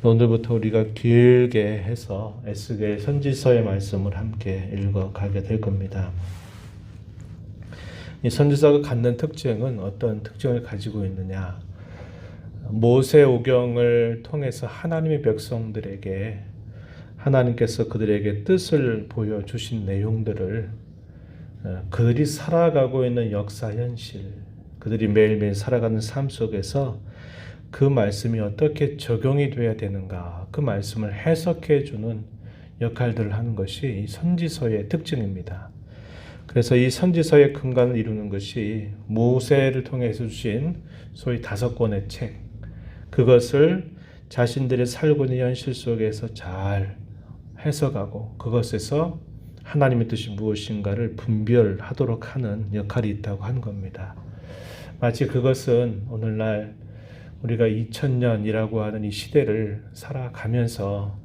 오늘부터 우리가 길게 해서 에스겔 선지서의 말씀을 함께 읽어가게 될 겁니다. 이 선지서가 갖는 특징은 어떤 특징을 가지고 있느냐? 모세오경을 통해서 하나님의 백성들에게 하나님께서 그들에게 뜻을 보여주신 내용들을 그들이 살아가고 있는 역사 현실, 그들이 매일매일 살아가는 삶 속에서 그 말씀이 어떻게 적용이 되어야 되는가, 그 말씀을 해석해 주는 역할들을 하는 것이 이 선지서의 특징입니다. 그래서 이 선지서의 근간을 이루는 것이 모세를 통해서 주신 소위 5권의 책, 그것을 자신들이 살고 있는 현실 속에서 잘 해석하고 그것에서 하나님의 뜻이 무엇인가를 분별하도록 하는 역할이 있다고 하는 겁니다. 마치 그것은 오늘날 우리가 2000년이라고 하는 이 시대를 살아가면서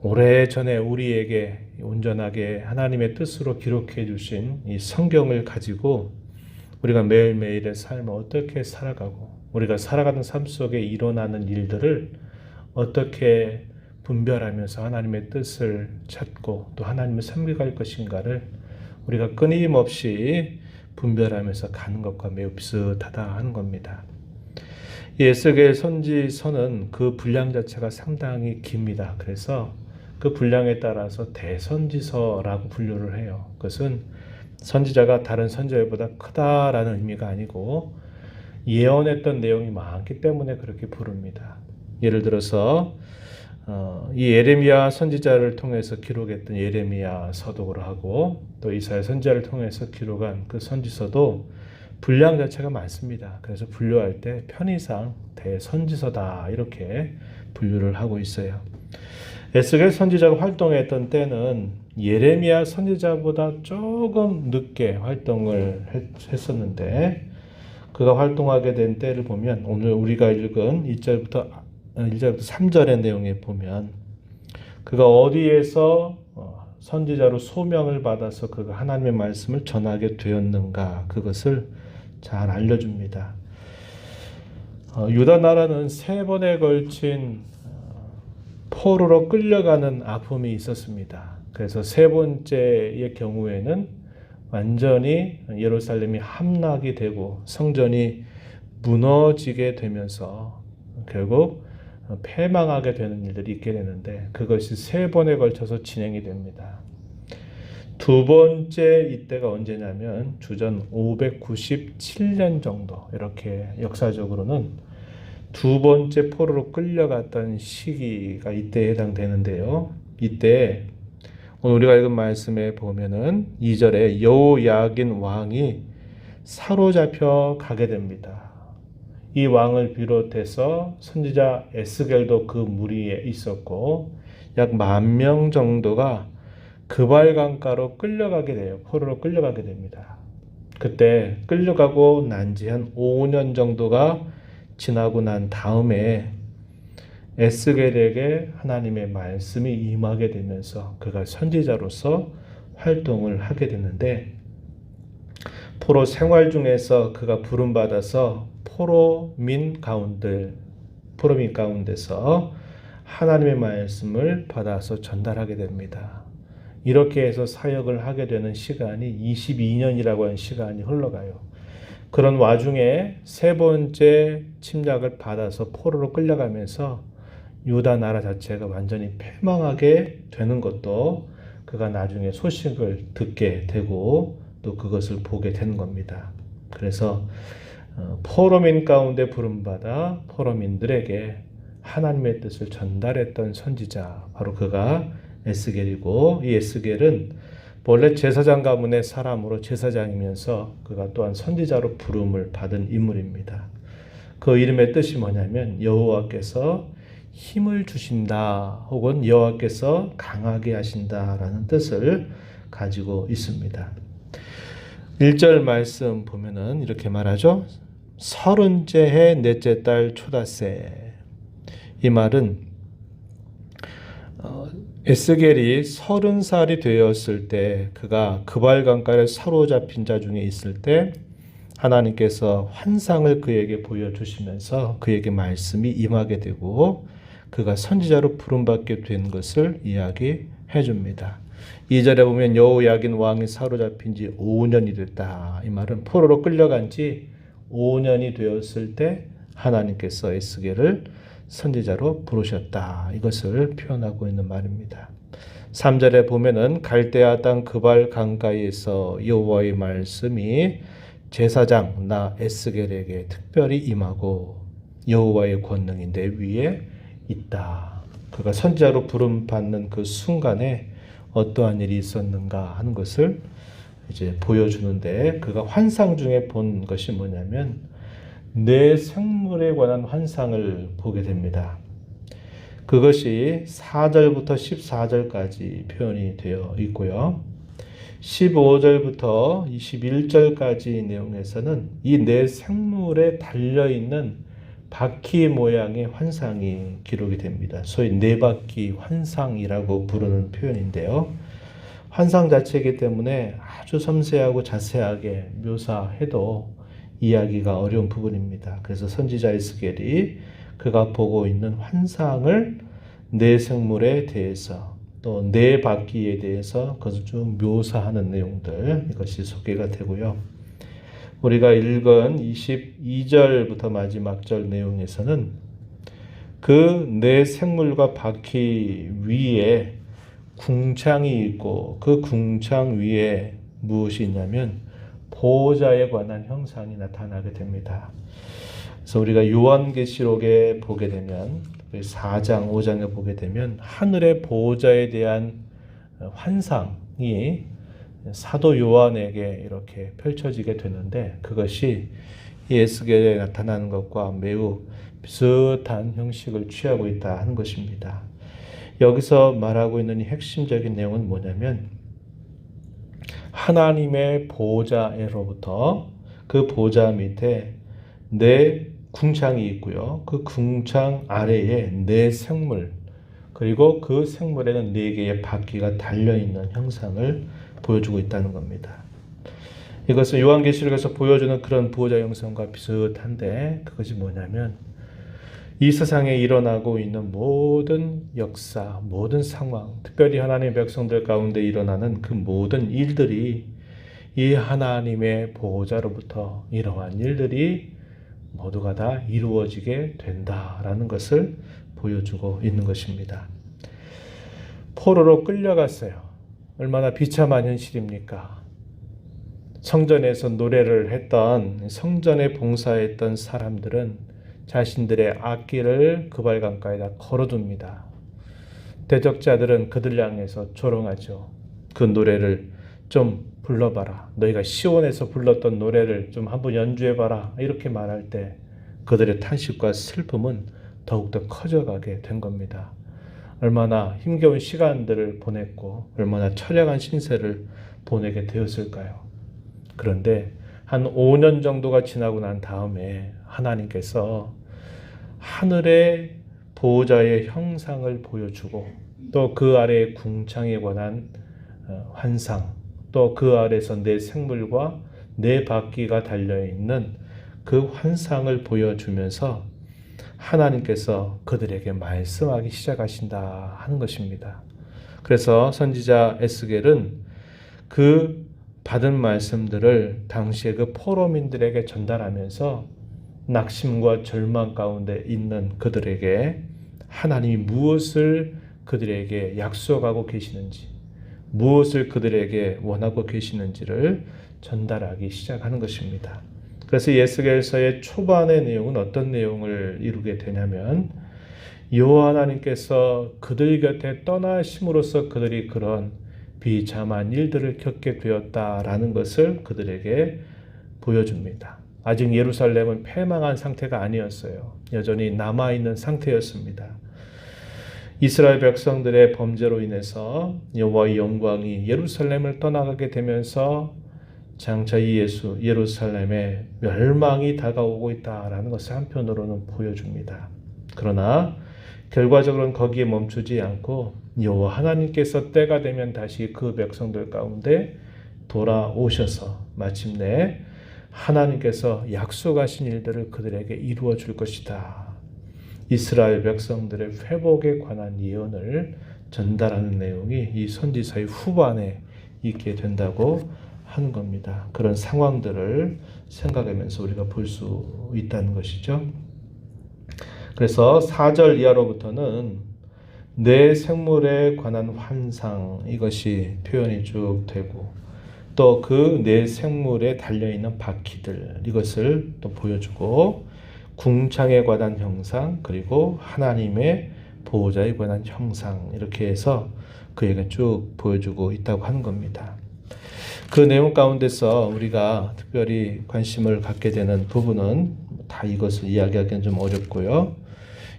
오래전에 우리에게 온전하게 하나님의 뜻으로 기록해 주신 이 성경을 가지고 우리가 매일매일의 삶을 어떻게 살아가고 우리가 살아가는 삶 속에 일어나는 일들을 어떻게 분별하면서 하나님의 뜻을 찾고 또 하나님을 섬겨갈 것인가를 우리가 끊임없이 분별하면서 가는 것과 매우 비슷하다 하는 겁니다. 이 에스겔 선지서는 그 분량 자체가 상당히 깁니다. 그래서 그 분량에 따라서 대선지서라고 분류를 해요. 그것은 선지자가 다른 선지자보다 크다라는 의미가 아니고 예언했던 내용이 많기 때문에 그렇게 부릅니다. 예를 들어서 이 예레미야 선지자를 통해서 기록했던 예레미야 서독을 하고 또 이사야 선지자를 통해서 기록한 그 선지서도 분량 자체가 많습니다. 그래서 분류할 때 편의상 대선지서다 이렇게 분류를 하고 있어요. 에스겔 선지자가 활동했던 때는 예레미야 선지자보다 조금 늦게 활동을 했었는데 그가 활동하게 된 때를 보면 오늘 우리가 읽은 1절부터 3절의 내용에 보면 그가 어디에서 선지자로 소명을 받아서 그가 하나님의 말씀을 전하게 되었는가 그것을 잘 알려줍니다. 유다 나라는 3번에 걸친 포로로 끌려가는 아픔이 있었습니다. 그래서 3번째의 경우에는 완전히 예루살렘이 함락이 되고 성전이 무너지게 되면서 결국 패망하게 되는 일들이 있게 되는데 그것이 3번에 걸쳐서 진행이 됩니다. 2번째 이때가 언제냐면 주전 597년 정도 이렇게 역사적으로는 2번째 포로로 끌려갔던 시기가 이때에 해당되는데요. 이때 오늘 우리가 읽은 말씀에 보면은 2절에 여호야긴 왕이 사로잡혀 가게 됩니다. 이 왕을 비롯해서 선지자 에스겔도 그 무리에 있었고 약 10,000명 정도가 그발강가로 끌려가게 돼요. 포로로 끌려가게 됩니다. 그때 끌려가고 난 지 한 5년 정도가 지나고 난 다음에 에스겔에게 하나님의 말씀이 임하게 되면서 그가 선지자로서 활동을 하게 되는데 포로 생활 중에서 그가 부름받아서 포로민 가운데서 하나님의 말씀을 받아서 전달하게 됩니다. 이렇게 해서 사역을 하게 되는 시간이 22년이라고 하는 시간이 흘러가요. 그런 와중에 3번째 침략을 받아서 포로로 끌려가면서 유다 나라 자체가 완전히 패망하게 되는 것도 그가 나중에 소식을 듣게 되고 또 그것을 보게 되는 겁니다. 그래서 포로민 가운데 부름받아 포로민들에게 하나님의 뜻을 전달했던 선지자 바로 그가 에스겔이고 이 에스겔은 원래 제사장 가문의 사람으로 제사장이면서 그가 또한 선지자로 부름을 받은 인물입니다. 그 이름의 뜻이 뭐냐면 여호와께서 힘을 주신다 혹은 여호와께서 강하게 하신다라는 뜻을 가지고 있습니다. 1절 말씀 보면은 이렇게 말하죠. 30째 해 넷째 달 초닷새. 이 말은 에스겔이 30살이 되었을 때 그가 그발강가에 사로잡힌 자 중에 있을 때 하나님께서 환상을 그에게 보여주시면서 그에게 말씀이 임하게 되고 그가 선지자로 부름받게 된 것을 이야기해 줍니다. 2절에 보면 여호야긴 왕이 사로잡힌 지 5년이 됐다. 이 말은 포로로 끌려간 지 5년이 되었을 때 하나님께서 에스겔을 선지자로 부르셨다. 이것을 표현하고 있는 말입니다. 3절에 보면은 갈대아 땅 그발 강가에서 여호와의 말씀이 제사장 나 에스겔에게 특별히 임하고 여호와의 권능이 내 위에 있다. 그가 선지자로 부름 받는 그 순간에 어떠한 일이 있었는가 하는 것을 이제 보여주는데, 그가 환상 중에 본 것이 뭐냐면 내 생물에 관한 환상을 보게 됩니다. 그것이 4절부터 14절까지 표현이 되어 있고요. 15절부터 21절까지 내용에서는 이 내 생물에 달려있는 바퀴 모양의 환상이 기록이 됩니다. 소위 네 바퀴 환상이라고 부르는 표현인데요. 환상 자체이기 때문에 아주 섬세하고 자세하게 묘사해도 이야기가 어려운 부분입니다. 그래서 선지자 에스겔이 그가 보고 있는 환상을 네 생물에 대해서 또 네 바퀴에 대해서 그것을 쭉 묘사하는 내용들, 이것이 소개가 되고요. 우리가 읽은 22절부터 마지막 절 내용에서는 그 네 생물과 바퀴 위에 궁창이 있고 그 궁창 위에 무엇이 있냐면 보호자에 관한 형상이 나타나게 됩니다. 그래서 우리가 요한계시록에 보게 되면 4장, 5장에 보게 되면 하늘의 보호자에 대한 환상이 사도 요한에게 이렇게 펼쳐지게 되는데, 그것이 에스겔에 나타나는 것과 매우 비슷한 형식을 취하고 있다 하는 것입니다. 여기서 말하고 있는 이 핵심적인 내용은 뭐냐면 하나님의 보호자로부터 그 보호자 밑에 네 궁창이 있고요. 그 궁창 아래에 네 생물, 그리고 그 생물에는 네 개의 바퀴가 달려있는 형상을 보여주고 있다는 겁니다. 이것은 요한계시록에서 보여주는 그런 보호자 형상과 비슷한데, 그것이 뭐냐면 이 세상에 일어나고 있는 모든 역사, 모든 상황, 특별히 하나님의 백성들 가운데 일어나는 그 모든 일들이 이 하나님의 보호자로부터 이러한 일들이 모두가 다 이루어지게 된다라는 것을 보여주고 있는 것입니다. 포로로 끌려갔어요. 얼마나 비참한 현실입니까? 성전에서 노래를 했던, 성전에 봉사했던 사람들은 자신들의 악기를 그발 강가에다 걸어둡니다. 대적자들은 그들 향해서 조롱하죠. 그 노래를 좀 불러봐라. 너희가 시온에서 불렀던 노래를 좀 한번 연주해봐라. 이렇게 말할 때 그들의 탄식과 슬픔은 더욱더 커져가게 된 겁니다. 얼마나 힘겨운 시간들을 보냈고 얼마나 처량한 신세를 보내게 되었을까요? 그런데 한 5년 정도가 지나고 난 다음에 하나님께서 하늘의 보호자의 형상을 보여주고 또 그 아래의 궁창에 관한 환상, 또 그 아래에서 네 생물과 네 바퀴가 달려있는 그 환상을 보여주면서 하나님께서 그들에게 말씀하기 시작하신다 하는 것입니다. 그래서 선지자 에스겔은 그 받은 말씀들을 당시에 그 포로민들에게 전달하면서 낙심과 절망 가운데 있는 그들에게 하나님이 무엇을 그들에게 약속하고 계시는지, 무엇을 그들에게 원하고 계시는지를 전달하기 시작하는 것입니다. 그래서 에스겔서의 초반의 내용은 어떤 내용을 이루게 되냐면 여호와 하나님께서 그들 곁에 떠나심으로써 그들이 그런 비참한 일들을 겪게 되었다라는 것을 그들에게 보여줍니다. 아직 예루살렘은 패망한 상태가 아니었어요. 여전히 남아있는 상태였습니다. 이스라엘 백성들의 범죄로 인해서 여호와의 영광이 예루살렘을 떠나가게 되면서 장차 이 예루살렘의 멸망이 다가오고 있다라는 것을 한편으로는 보여줍니다. 그러나 결과적으로는 거기에 멈추지 않고 여호와 하나님께서 때가 되면 다시 그 백성들 가운데 돌아오셔서 마침내 하나님께서 약속하신 일들을 그들에게 이루어 줄 것이다. 이스라엘 백성들의 회복에 관한 예언을 전달하는 내용이 이 선지서의 후반에 있게 된다고 하는 겁니다. 그런 상황들을 생각하면서 우리가 볼 수 있다는 것이죠. 그래서 4절 이하로부터는 내 생물에 관한 환상, 이것이 표현이 쭉 되고, 또 그 내 생물에 달려있는 바퀴들, 이것을 또 보여주고, 궁창에 관한 형상, 그리고 하나님의 보호자에 관한 형상, 이렇게 해서 그에게 쭉 보여주고 있다고 하는 겁니다. 그 내용 가운데서 우리가 특별히 관심을 갖게 되는 부분은 다 이것을 이야기하기는 좀 어렵고요.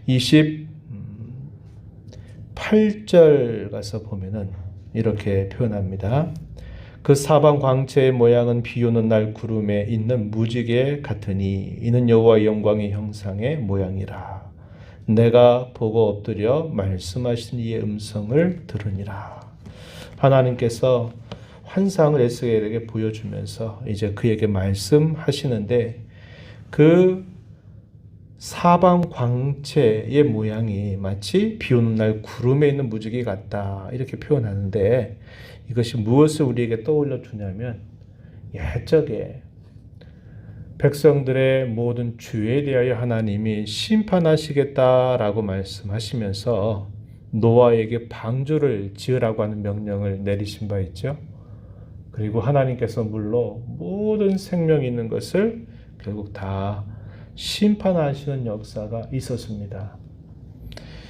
28절 가서 보면은 이렇게 표현합니다. 그 사방 광채의 모양은 비 오는 날 구름에 있는 무지개 같으니 이는 여호와의 영광의 형상의 모양이라. 내가 보고 엎드려 말씀하신 이의 음성을 들으니라. 하나님께서 환상을 에스겔에게 보여주면서 이제 그에게 말씀하시는데, 그 사방 광채의 모양이 마치 비 오는 날 구름에 있는 무지개 같다, 이렇게 표현하는데, 이것이 무엇을 우리에게 떠올려 주냐면, 옛적에 백성들의 모든 죄에 대하여 하나님이 심판하시겠다라고 말씀하시면서 노아에게 방주를 지으라고 하는 명령을 내리신 바 있죠. 그리고 하나님께서 물로 모든 생명이 있는 것을 결국 다 심판하시는 역사가 있었습니다.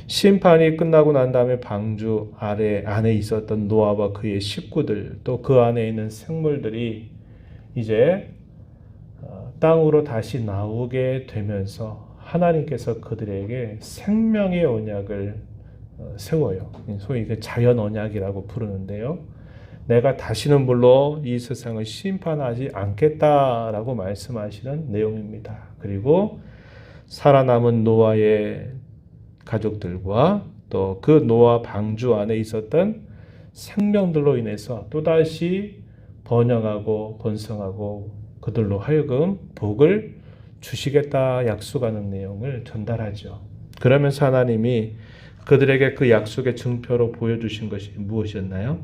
심판이 끝나고 난 다음에 방주 안에 있었던 노아와 그의 식구들, 또 그 안에 있는 생물들이 이제 땅으로 다시 나오게 되면서 하나님께서 그들에게 생명의 언약을 세워요. 소위 자연 언약이라고 부르는데요. 내가 다시는 물로 이 세상을 심판하지 않겠다라고 말씀하시는 내용입니다. 그리고 살아남은 노아의 가족들과 또 그 노아 방주 안에 있었던 생명들로 인해서 또다시 번영하고 번성하고 그들로 하여금 복을 주시겠다 약속하는 내용을 전달하죠. 그러면서 하나님이 그들에게 그 약속의 증표로 보여주신 것이 무엇이었나요?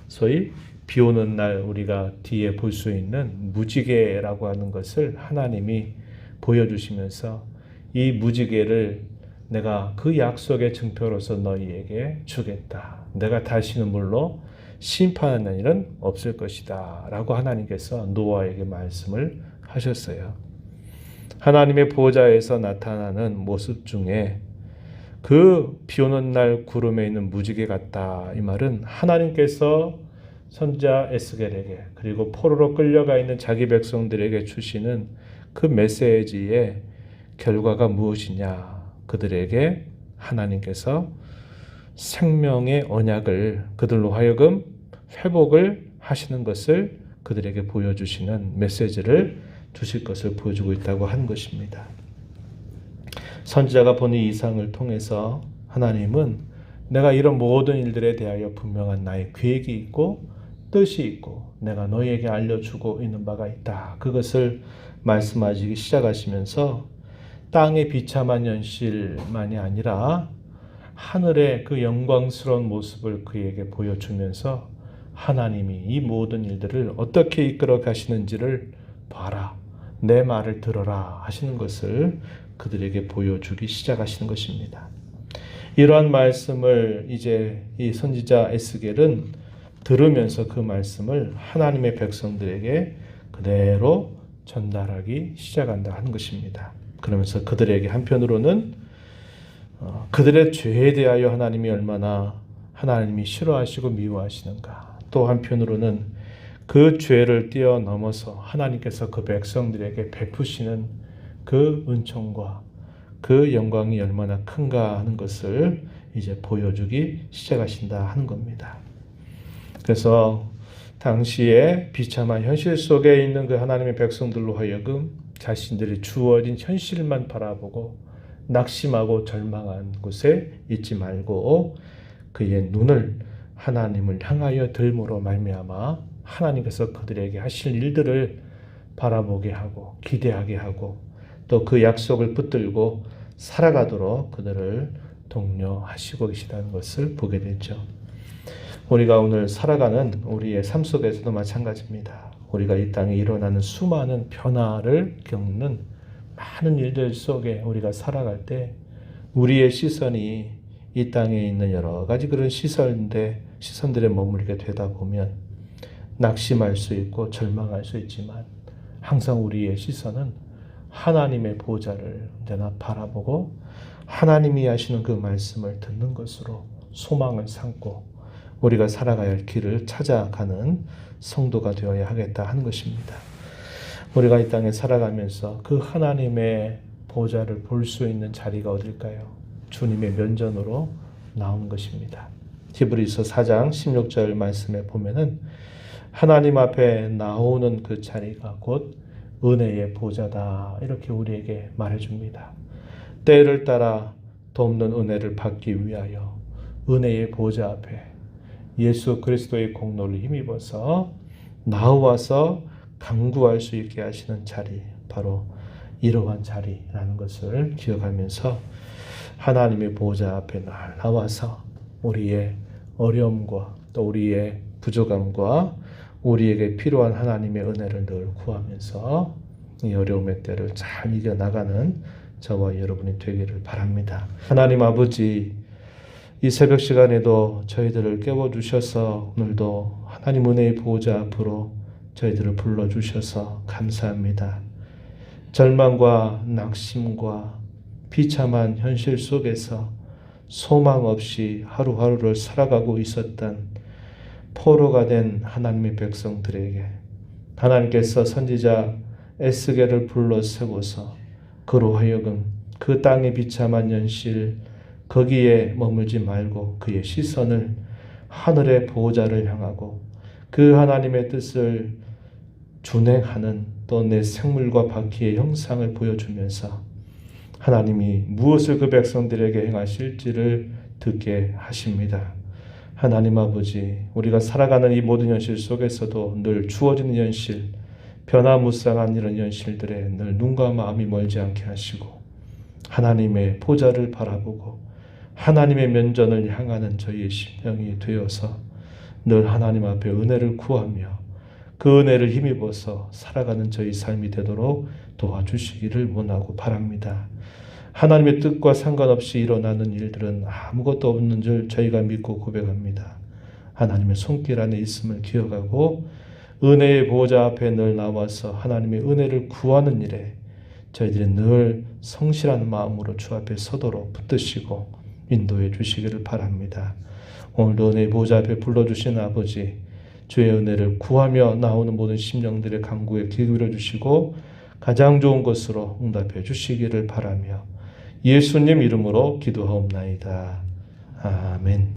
소위 비 오는 날 우리가 뒤에 볼 수 있는 무지개라고 하는 것을 하나님이 보여주시면서, 이 무지개를 내가 그 약속의 증표로서 너희에게 주겠다. 내가 다시는 물로 심판하는 일은 없을 것이다 라고 하나님께서 노아에게 말씀을 하셨어요. 하나님의 보호자에서 나타나는 모습 중에 그 비 오는 날 구름에 있는 무지개 같다, 이 말은 하나님께서 선지자 에스겔에게 그리고 포로로 끌려가 있는 자기 백성들에게 주시는 그 메시지의 결과가 무엇이냐, 그들에게 하나님께서 생명의 언약을 그들로 하여금 회복을 하시는 것을 그들에게 보여주시는 메시지를 주실 것을 보여주고 있다고 하는 것입니다. 선지자가 본 이 이상을 통해서 하나님은 내가 이런 모든 일들에 대하여 분명한 나의 계획이 있고 뜻이 있고 내가 너희에게 알려주고 있는 바가 있다, 그것을 말씀하시기 시작하시면서 땅의 비참한 현실만이 아니라 하늘의 그 영광스러운 모습을 그에게 보여주면서 하나님이 이 모든 일들을 어떻게 이끌어 가시는지를 봐라, 내 말을 들어라 하시는 것을 그들에게 보여주기 시작하시는 것입니다. 이러한 말씀을 이제 이 선지자 에스겔은 들으면서 그 말씀을 하나님의 백성들에게 그대로 전달하기 시작한다 하는 것입니다. 그러면서 그들에게 한편으로는 그들의 죄에 대하여 하나님이 얼마나 하나님이 싫어하시고 미워하시는가, 또 한편으로는 그 죄를 뛰어넘어서 하나님께서 그 백성들에게 베푸시는 그 은총과 그 영광이 얼마나 큰가 하는 것을 이제 보여주기 시작하신다 하는 겁니다. 그래서 당시에 비참한 현실 속에 있는 그 하나님의 백성들로 하여금 자신들이 주어진 현실만 바라보고 낙심하고 절망한 곳에 있지 말고 그의 눈을 하나님을 향하여 들므로 말미암아 하나님께서 그들에게 하실 일들을 바라보게 하고 기대하게 하고 또 그 약속을 붙들고 살아가도록 그들을 독려하시고 계시다는 것을 보게 되죠. 우리가 오늘 살아가는 우리의 삶 속에서도 마찬가지입니다. 우리가 이 땅에 일어나는 수많은 변화를 겪는 많은 일들 속에 우리가 살아갈 때 우리의 시선이 이 땅에 있는 여러 가지 그런 시선들에 머물게 되다 보면 낙심할 수 있고 절망할 수 있지만 항상 우리의 시선은 하나님의 보좌를 언제나 바라보고 하나님이 하시는 그 말씀을 듣는 것으로 소망을 삼고 우리가 살아가야 할 길을 찾아가는 성도가 되어야 하겠다 하는 것입니다. 우리가 이 땅에 살아가면서 그 하나님의 보좌를 볼 수 있는 자리가 어딜까요? 주님의 면전으로 나오는 것입니다. 히브리서 4장 16절 말씀에 보면은 하나님 앞에 나오는 그 자리가 곧 은혜의 보좌다 이렇게 우리에게 말해줍니다. 때를 따라 돕는 은혜를 받기 위하여 은혜의 보좌 앞에 예수 그리스도의 공로를 힘입어서 나와서 간구할 수 있게 하시는 자리, 바로 이러한 자리라는 것을 기억하면서 하나님의 보좌 앞에 날 나와서 우리의 어려움과 또 우리의 부족함과 우리에게 필요한 하나님의 은혜를 늘 구하면서 이 어려움의 때를 잘 이겨나가는 저와 여러분이 되기를 바랍니다. 하나님 아버지, 이 새벽 시간에도 저희들을 깨워주셔서 오늘도 하나님 은혜의 보좌 앞으로 저희들을 불러주셔서 감사합니다. 절망과 낙심과 비참한 현실 속에서 소망 없이 하루하루를 살아가고 있었던 포로가 된 하나님의 백성들에게 하나님께서 선지자 에스겔을 불러 세워서 그로 하여금 그 땅의 비참한 현실 거기에 머물지 말고 그의 시선을 하늘의 보호자를 향하고 그 하나님의 뜻을 준행하는 또 내 생물과 바퀴의 형상을 보여주면서 하나님이 무엇을 그 백성들에게 행하실지를 듣게 하십니다. 하나님 아버지, 우리가 살아가는 이 모든 현실 속에서도 늘 주어지는 현실, 변화무쌍한 이런 현실들에 늘 눈과 마음이 멀지 않게 하시고 하나님의 보좌를 바라보고 하나님의 면전을 향하는 저희의 심령이 되어서 늘 하나님 앞에 은혜를 구하며 그 은혜를 힘입어서 살아가는 저희 삶이 되도록 도와주시기를 원하고 바랍니다. 하나님의 뜻과 상관없이 일어나는 일들은 아무것도 없는 줄 저희가 믿고 고백합니다. 하나님의 손길 안에 있음을 기억하고 은혜의 보호자 앞에 늘 나와서 하나님의 은혜를 구하는 일에 저희들이 늘 성실한 마음으로 주 앞에 서도록 붙드시고 인도해 주시기를 바랍니다. 오늘도 은혜의 보호자 앞에 불러주신 아버지, 주의 은혜를 구하며 나오는 모든 심령들의 간구에 귀 기울여 주시고 가장 좋은 것으로 응답해 주시기를 바라며 예수님 이름으로 기도하옵나이다. 아멘.